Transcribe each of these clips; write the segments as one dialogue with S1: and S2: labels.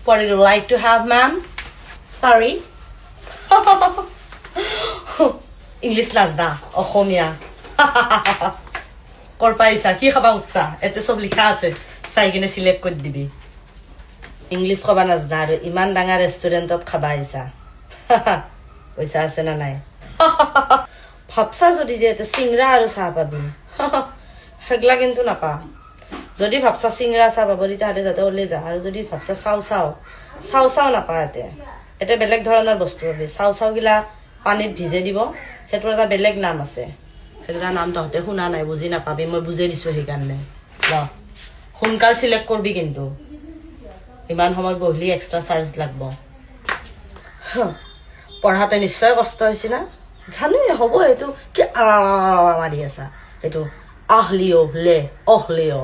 S1: What would you like to have, ma'am? Sorry. English নাজনা অসমীয়া কৰ পাইছা কি খাবা উঠছা এতে সব লিখা আছে চাই কিনে সিলেক্ট কৰি দিবি ইংলিছ কবা নাজনা আৰু ইমান ডাঙৰ ৰেষ্টুৰেণ্টত খাবা আইছা পইচা আছে না নাই ভাবছা যদি যে এতে সিংৰা আৰু চাহ পাবি হেগলা কিন্তু নাপা যদি ভাবছা সিংৰা চাহ পাব তেতিয়াহ'লে যাতে ওলাই যা আৰু যদি ভাবছা চাও নাপা এতে বেলেগ ধৰণৰ বস্তু পাবি চাও গিলা পানীত ভিজে দিব সেইটো এটা বেলেগ নাম আছে সেইগিলা নাম তহঁতে শুনা নাই বুজি নাপাবি মই বুজাই দিছো সেইকাৰণে সোনকাল সিলেক্ট কৰবি কিন্তু ইমান সময় বহলি এক্সট্ৰা চাৰ্জ লাগব পঢ়াতে নিশ্চয় কষ্ট হৈছে না জানো হ'ব এইটো কি মাৰি আছা এইটো অহলিও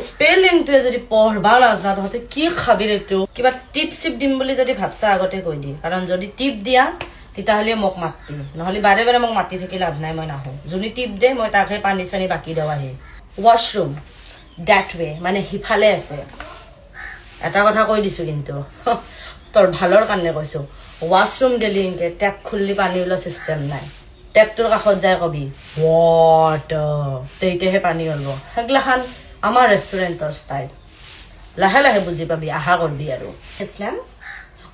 S1: স্পেলিংটোৱে যদি পঢ়বা নাজনা তহঁতে কি খাবি এইটো কিবা টিপ চিপ দিম বুলি যদি ভাবছা আগতে কৈ দি কাৰণ যদি টিপ দিয়া তেতিয়াহ'লে মোক মাতি নহ'লে বাৰে বাৰে মোক মাতি থাকি লাভ নাই মই নাহো যোনে টিপ দে মই তাকে পানী চানী বাকি দেওঁ আহি ৱাশৰুম ডেট ৱে মানে সিফালে আছে এটা কথা কৈ দিছো কিন্তু তোৰ ভালৰ কাৰণে কৈছো ৱাশৰুম গেলি ইনকে টেপ খুললি পানী ওলোৱা চিষ্টেম নাই টেপটোৰ কাষত যায় কবি ৱাটাৰ তেতিয়াহে পানী ওলব সেইগিলাখান আমাৰ ৰেষ্টুৰেণ্টৰ ষ্টাইল লাহে লাহে বুজি পাবি আহা কৰবি আৰু yes ma'am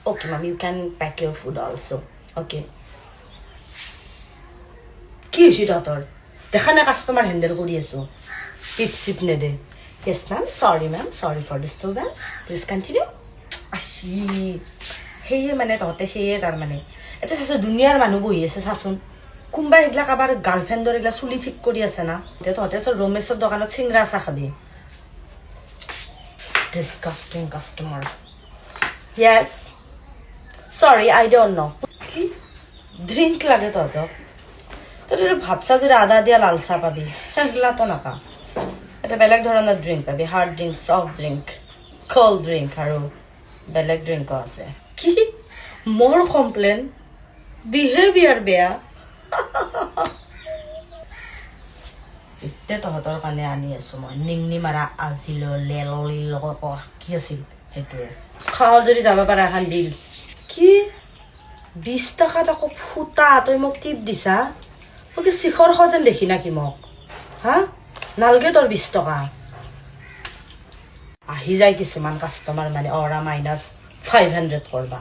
S1: okay ma'am you can pack your food also okay কি হৈছে তহঁতৰ দেখা নাই কাষ্টমাৰ হেণ্ডেল কৰি আছো টিপ চিপ নেদে yes ma'am sorry for disturbance please continue আহি সেয়ে মানে তহঁতে সেয়ে তাৰমানে এটা চাচোন দুনিয়াৰ মানুহ বহি আছে চাচোন কোনোবাই এইগিলা কাৰোবাৰ গাৰ্লফ্ৰেণ্ডৰ এইগিলা চুলি ঠিক কৰি আছে না এতিয়া তহঁতে ৰমেশৰ দোকানত চিংৰা চাহ খাবি disgusting customer yes sorry I don't know কি ড্ৰিংক লাগে তহঁতক তহঁতে ভাবছা যদি আদা দিয়া লাল চাহ পাবি সেইগিলা তো নাপা এটা বেলেগ ধৰণৰ ড্ৰিংক পাবি hard drink soft drink cold drink আৰু বেলেগ ড্ৰিংকো আছে কি মোৰ কমপ্লেইন বিহেভিয়াৰ বেয়া এতিয়া তহঁতৰ কাৰণে আনি আছো মই নিংনি মাৰা আজিলৈ লেললিৰ লগত কি আছিল সেইটোৱে খাওঁ যদি যাব পাৰা এখন বিল কি 20 টকাত আকৌ ফুটা তই মোক টিপ দিছা মোক কি শিখৰ যেন দেখি নাকি মোক হা নালগে তোৰ 20 টকা আহি যায় কিছুমান কাষ্টমাৰ মানে অৰা -500 কৰবা